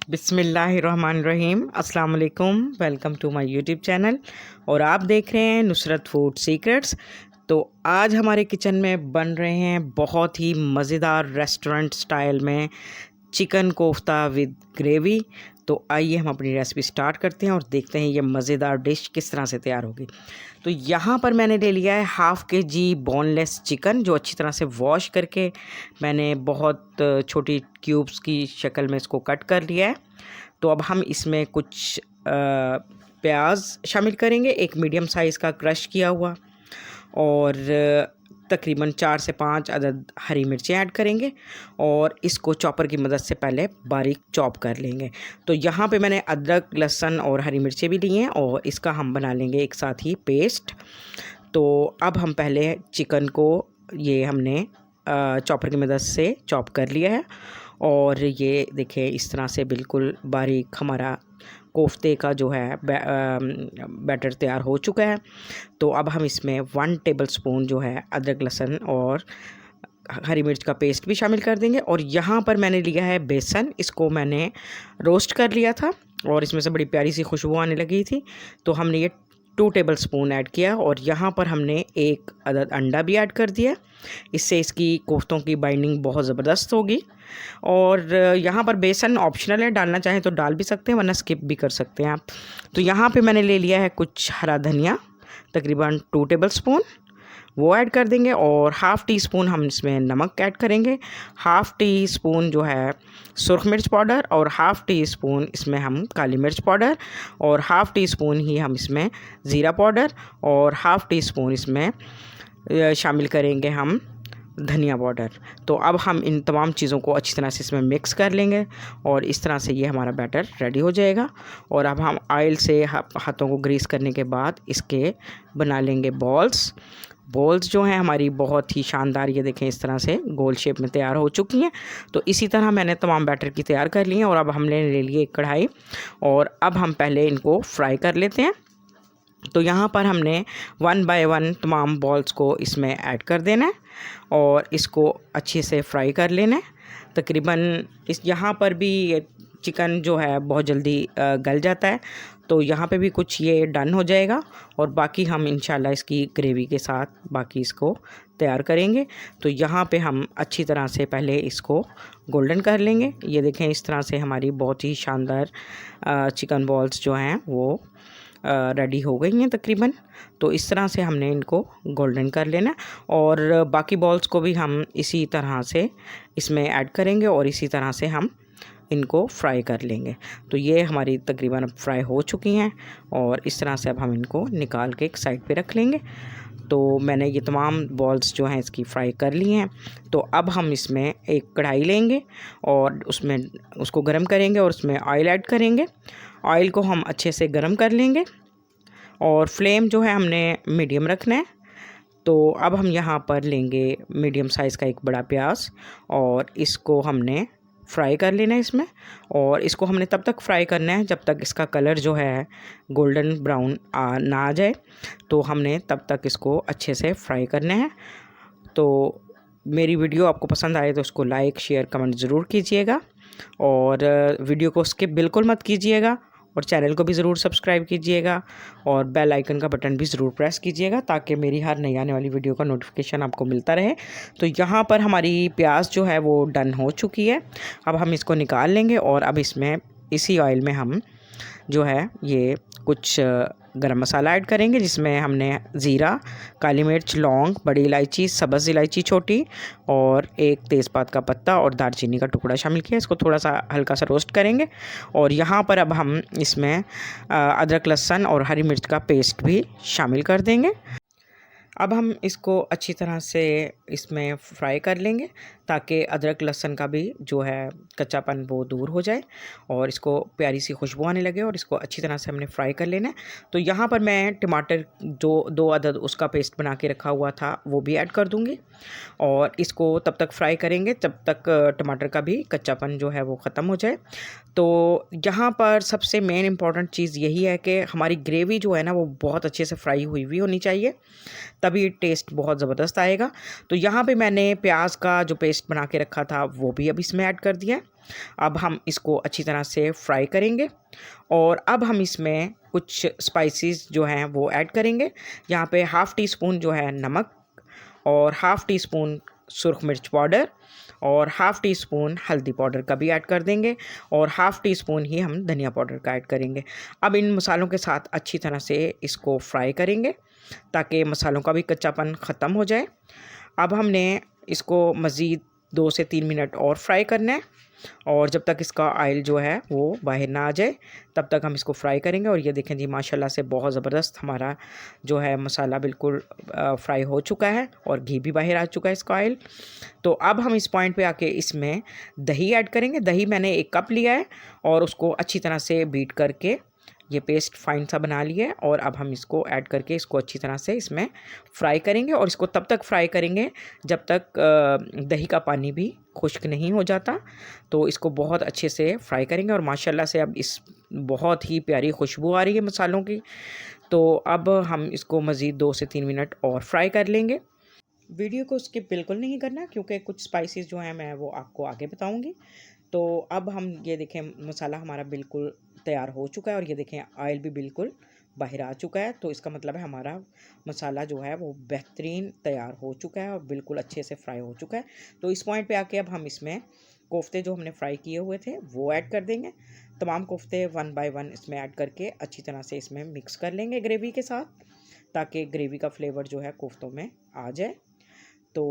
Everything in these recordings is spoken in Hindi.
बिस्मिल्लाहिर्रहमानिर्रहीम। अस्सलाम वालेकुम। Welcome to my YouTube channel और आप देख रहे हैं नुसरत फूड सीक्रेट्स। तो आज हमारे किचन में बन रहे हैं बहुत ही मज़ेदार रेस्टोरेंट स्टाइल में चिकन कोफ्ता विद ग्रेवी। तो आइए हम अपनी रेसिपी स्टार्ट करते हैं और देखते हैं ये मज़ेदार डिश किस तरह से तैयार होगी। तो यहाँ पर मैंने ले लिया है हाफ़ kg बोनलेस चिकन, जो अच्छी तरह से वॉश करके मैंने बहुत छोटी क्यूब्स की शक्ल में इसको कट कर लिया है। तो अब हम इसमें कुछ प्याज शामिल करेंगे, एक मीडियम साइज़ का क्रश किया हुआ, और तकरीबन 4 से 5 अदद हरी मिर्चें ऐड करेंगे और इसको चॉपर की मदद से पहले बारीक चॉप कर लेंगे। तो यहाँ पे मैंने अदरक, लहसुन और हरी मिर्चें भी ली हैं और इसका हम बना लेंगे एक साथ ही पेस्ट। तो अब हम पहले चिकन को ये हमने चॉपर की मदद से चॉप कर लिया है और ये देखें इस तरह से बिल्कुल बारीक हमारा कोफ्ते का जो है बैटर तैयार हो चुका है। तो अब हम इसमें 1 टेबलस्पून जो है अदरक, लहसुन और हरी मिर्च का पेस्ट भी शामिल कर देंगे। और यहाँ पर मैंने लिया है बेसन, इसको मैंने रोस्ट कर लिया था और इसमें से बड़ी प्यारी सी खुशबू आने लगी थी। तो हमने ये 2 टेबलस्पून ऐड किया और यहाँ पर हमने एक अदद अंडा भी ऐड कर दिया। इससे इसकी कोफ्तों की बाइंडिंग बहुत ज़बरदस्त होगी। और यहाँ पर बेसन ऑप्शनल है, डालना चाहें तो डाल भी सकते हैं वरना स्किप भी कर सकते हैं आप। तो यहाँ पे मैंने ले लिया है कुछ हरा धनिया, तकरीबन 2 टेबलस्पून, वो ऐड कर देंगे। और हाफ़ टी स्पून हम इसमें नमक ऐड करेंगे, हाफ़ टी स्पून जो है सुरख मिर्च पाउडर और हाफ़ टी स्पून इसमें हम काली मिर्च पाउडर, और हाफ़ टी स्पून ही हम इसमें ज़ीरा पाउडर, और हाफ़ टी स्पून इसमें शामिल करेंगे हम धनिया पाउडर। तो अब हम इन तमाम चीज़ों को अच्छी तरह से इसमें मिक्स कर लेंगे और इस तरह से ये हमारा बैटर रेडी हो जाएगा। और अब हम ऑयल से हाथों को ग्रीस करने के बाद इसके बना लेंगे बॉल्स जो हैं हमारी बहुत ही शानदार, ये देखें इस तरह से गोल शेप में तैयार हो चुकी हैं। तो इसी तरह मैंने तमाम बैटर की तैयार कर ली हैं और अब हमने ले लिए एक कढ़ाई और अब हम पहले इनको फ्राई कर लेते हैं। तो यहाँ पर हमने 1 बाय 1 तमाम बॉल्स को इसमें ऐड कर देना है और इसको अच्छे से फ्राई कर लेना है। तकरीबन इस यहाँ पर भी चिकन जो है बहुत जल्दी गल जाता है, तो यहाँ पे भी कुछ ये डन हो जाएगा और बाकी हम इंशाल्लाह इसकी ग्रेवी के साथ बाकी इसको तैयार करेंगे। तो यहाँ पे हम अच्छी तरह से पहले इसको गोल्डन कर लेंगे। ये देखें इस तरह से हमारी बहुत ही शानदार चिकन बॉल्स जो हैं वो रेडी हो गई हैं तकरीबन। तो इस तरह से हमने इनको गोल्डन कर लेना और बाकी बॉल्स को भी हम इसी तरह से इसमें ऐड करेंगे और इसी तरह से हम इनको फ्राई कर लेंगे। तो ये हमारी तकरीबन अब फ्राई हो चुकी हैं और इस तरह से अब हम इनको निकाल के एक साइड पे रख लेंगे। तो मैंने ये तमाम बॉल्स जो हैं इसकी फ्राई कर ली हैं। तो अब हम इसमें एक कढ़ाई लेंगे और उसमें उसको गर्म करेंगे और उसमें ऑयल ऐड करेंगे। ऑयल को हम अच्छे से गर्म कर लेंगे और फ्लेम जो है हमने मीडियम रखना है। तो अब हम यहाँ पर लेंगे मीडियम साइज़ का एक बड़ा प्याज और इसको हमने फ्राई कर लेना है इसमें। और इसको हमने तब तक फ्राई करना है जब तक इसका कलर जो है गोल्डन ब्राउन ना आ जाए। तो हमने तब तक इसको अच्छे से फ्राई करना है। तो मेरी वीडियो आपको पसंद आए तो उसको लाइक, शेयर, कमेंट ज़रूर कीजिएगा और वीडियो को स्किप बिल्कुल मत कीजिएगा और चैनल को भी ज़रूर सब्सक्राइब कीजिएगा और बेल आइकन का बटन भी ज़रूर प्रेस कीजिएगा ताकि मेरी हर नई आने वाली वीडियो का नोटिफिकेशन आपको मिलता रहे। तो यहाँ पर हमारी प्याज जो है वो डन हो चुकी है। अब हम इसको निकाल लेंगे और अब इसमें इसी ऑयल में हम जो है ये कुछ गरम मसाला ऐड करेंगे, जिसमें हमने ज़ीरा, काली मिर्च, लौंग, बड़ी इलायची, सब्ज़ इलायची छोटी और एक तेज़पात का पत्ता और दालचीनी का टुकड़ा शामिल किया। इसको थोड़ा सा हल्का सा रोस्ट करेंगे और यहाँ पर अब हम इसमें अदरक, लहसुन और हरी मिर्च का पेस्ट भी शामिल कर देंगे। अब हम इसको अच्छी तरह से इसमें फ्राई कर लेंगे ताकि अदरक लहसुन का भी जो है कच्चापन वो दूर हो जाए और इसको प्यारी सी खुशबू आने लगे और इसको अच्छी तरह से हमने फ्राई कर लेना है। तो यहाँ पर मैं टमाटर जो 2 अदद उसका पेस्ट बना के रखा हुआ था वो भी ऐड कर दूँगी और इसको तब तक फ्राई करेंगे जब तक टमाटर का भी कच्चापन जो है वो ख़त्म हो जाए। तो यहाँ पर सबसे मेन इम्पॉर्टेंट चीज़ यही है कि हमारी ग्रेवी जो है ना वो बहुत अच्छे से फ्राई हुई हुई होनी चाहिए तभी टेस्ट बहुत ज़बरदस्त आएगा। तो यहाँ पे मैंने प्याज का जो पेस्ट बना के रखा था वो भी अब इसमें ऐड कर दिया है। अब हम इसको अच्छी तरह से फ्राई करेंगे और अब हम इसमें कुछ स्पाइसेस जो हैं वो ऐड करेंगे। यहाँ पे हाफ़ टी स्पून जो है नमक और हाफ़ टी स्पून सुरख मिर्च पाउडर और हाफ़ टी स्पून हल्दी पाउडर का भी ऐड कर देंगे और हाफ़ टी स्पून ही हम धनिया पाउडर का ऐड करेंगे। अब इन मसालों के साथ अच्छी तरह से इसको फ्राई करेंगे ताकि मसालों का भी कच्चापन ख़त्म हो जाए। अब हमने इसको मज़ीद 2 से 3 मिनट और फ्राई करना है और जब तक इसका ऑयल जो है वो बाहर ना आ जाए तब तक हम इसको फ्राई करेंगे। और ये देखें जी माशाल्लाह से बहुत ज़बरदस्त हमारा जो है मसाला बिल्कुल फ्राई हो चुका है और घी भी बाहर आ चुका है इसका ऑयल। तो अब हम इस पॉइंट पे आके इसमें दही ऐड करेंगे। दही मैंने 1 कप लिया है और उसको अच्छी तरह से बीट करके ये पेस्ट फाइन सा बना लिया है और अब हम इसको ऐड करके इसको अच्छी तरह से इसमें फ्राई करेंगे और इसको तब तक फ्राई करेंगे जब तक दही का पानी भी खुश्क नहीं हो जाता। तो इसको बहुत अच्छे से फ्राई करेंगे और माशाल्लाह से अब इस बहुत ही प्यारी खुशबू आ रही है मसालों की। तो अब हम इसको मज़ीद 2 से 3 मिनट और फ्राई कर लेंगे। वीडियो को स्किप बिल्कुल नहीं करना क्योंकि कुछ स्पाइसेस जो हैं मैं वो आपको आगे बताऊंगी। तो अब हम ये देखें मसाला हमारा बिल्कुल तैयार हो चुका है और ये देखें ऑयल भी बिल्कुल बाहर आ चुका है। तो इसका मतलब है हमारा मसाला जो है वो बेहतरीन तैयार हो चुका है और बिल्कुल अच्छे से फ्राई हो चुका है। तो इस पॉइंट पे आके अब हम इसमें कोफ्ते जो हमने फ्राई किए हुए थे वो ऐड कर देंगे। तमाम कोफ्ते 1 बाय 1 इसमें ऐड करके अच्छी तरह से इसमें मिक्स कर लेंगे ग्रेवी के साथ ताकि ग्रेवी का फ्लेवर जो है कोफ्तों में आ जाए। तो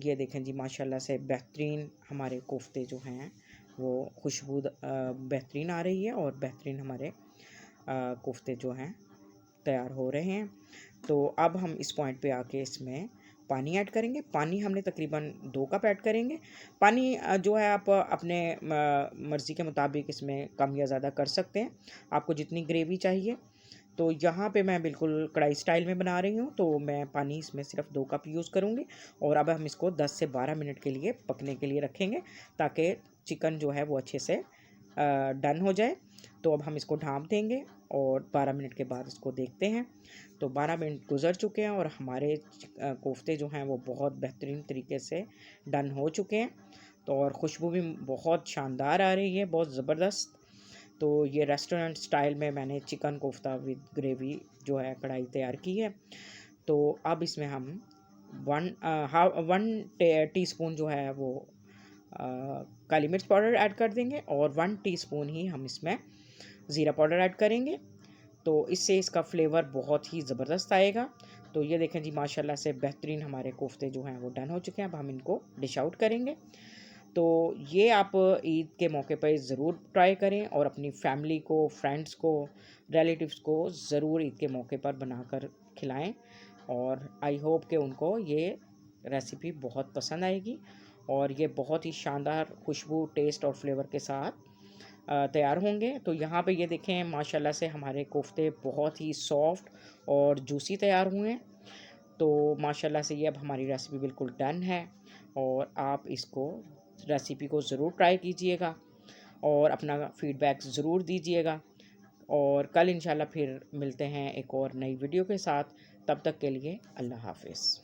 ये देखें जी माशाल्लाह से बेहतरीन हमारे कोफ्ते जो हैं वो खुशबू बेहतरीन आ रही है और बेहतरीन हमारे कोफ्ते जो हैं तैयार हो रहे हैं। तो अब हम इस पॉइंट पे आके इसमें पानी ऐड करेंगे। पानी हमने तकरीबन 2 कप ऐड करेंगे। पानी जो है आप अपने मर्ज़ी के मुताबिक इसमें कम या ज़्यादा कर सकते हैं, आपको जितनी ग्रेवी चाहिए। तो यहाँ पे मैं बिल्कुल कढ़ाई स्टाइल में बना रही हूँ तो मैं पानी इसमें सिर्फ 2 कप यूज़ करूँगी और अब हम इसको 10 से 12 मिनट के लिए पकने के लिए रखेंगे ताकि चिकन जो है वो अच्छे से डन हो जाए। तो अब हम इसको ढाँप देंगे और 12 मिनट के बाद इसको देखते हैं। तो 12 मिनट गुज़र चुके हैं और हमारे कोफ्ते जो हैं वो बहुत बेहतरीन तरीके से डन हो चुके हैं। तो और खुशबू भी बहुत शानदार आ रही है, बहुत ज़बरदस्त। तो ये रेस्टोरेंट स्टाइल में मैंने चिकन कोफ्ता विद ग्रेवी जो है कढ़ाई तैयार की है। तो अब इसमें हम 1 टीस्पून जो है वो काली मिर्च पाउडर ऐड कर देंगे और 1 टीस्पून ही हम इसमें ज़ीरा पाउडर ऐड करेंगे। तो इससे इसका फ्लेवर बहुत ही ज़बरदस्त आएगा। तो ये देखें जी माशाल्लाह से बेहतरीन हमारे कोफ्ते जो हैं वो डन हो चुके हैं। अब हम इनको डिश आउट करेंगे। तो ये आप ईद के मौके पर ज़रूर ट्राई करें और अपनी फैमिली को, फ्रेंड्स को, रिलेटिव्स को ज़रूर ईद के मौके पर बनाकर खिलाएं और आई होप कि उनको ये रेसिपी बहुत पसंद आएगी और ये बहुत ही शानदार खुशबू, टेस्ट और फ्लेवर के साथ तैयार होंगे। तो यहाँ पे ये देखें माशाल्लाह से हमारे कोफ्ते बहुत ही सॉफ्ट और जूसी तैयार हुए हैं। तो माशाल्लाह से ये अब हमारी रेसिपी बिल्कुल डन है और आप इसको रेसिपी को ज़रूर ट्राई कीजिएगा और अपना फ़ीडबैक ज़रूर दीजिएगा। और कल इंशाल्लाह फिर मिलते हैं एक और नई वीडियो के साथ। तब तक के लिए अल्लाह हाफ़िज़।